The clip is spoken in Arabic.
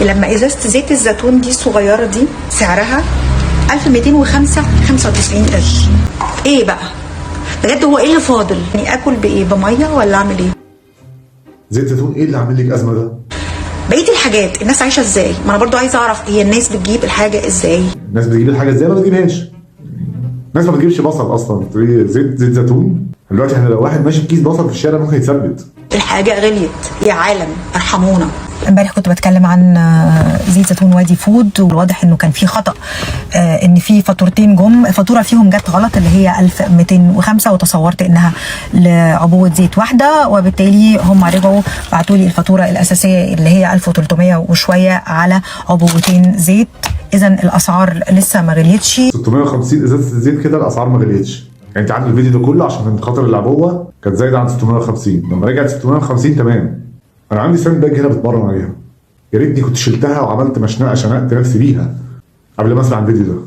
لما ازازه زيت الزيتون دي الصغيره دي سعرها 1295 قرش. ايه بقى بجد؟ هو ايه اللي فاضل؟ يعني اكل بايه؟ بميه ولا اعمل ايه؟ زيت زيتون ايه اللي عامل لك ازمه ده؟ بقيه الحاجات الناس عايشه ازاي؟ ما انا برضو عايزه اعرف هي الناس بتجيب الحاجه ازاي. الناس بتجيب الحاجه ازاي؟ ما بتجيبهاش. الناس ما بتجيبش بصل اصلا، تقولي زيت زيتون. دلوقتي احنا لو واحد ماشي بكيس بصل في الشارع ممكن يتثبت. الحاجه غليت يا عالم، ارحمونا. امبارح كنت بتكلم عن زيت زيتون وادي فود، والواضح انه كان في خطا، ان في فاتورتين جم، فاتوره فيهم جت غلط اللي هي 1205، وتصورت انها لعبوه زيت واحده، وبالتالي هم رجعوا بعتوا لي الفاتوره الاساسيه اللي هي 1300 وشويه على عبوتين زيت. اذا الاسعار لسه ما غليتش. 650 ازازه الزيت كده الاسعار ما غليتش. يعني انت عامل الفيديو ده كله عشان خاطر العبوه كانت زايده عن 650، لما رجعت 650 تمام. انا عندي ساند باج هنا بتمرن عليها، يا ريتني كنت شلتها وعملت مشنقه شنقت نفسي بيها قبل ما اسمع الفيديو ده.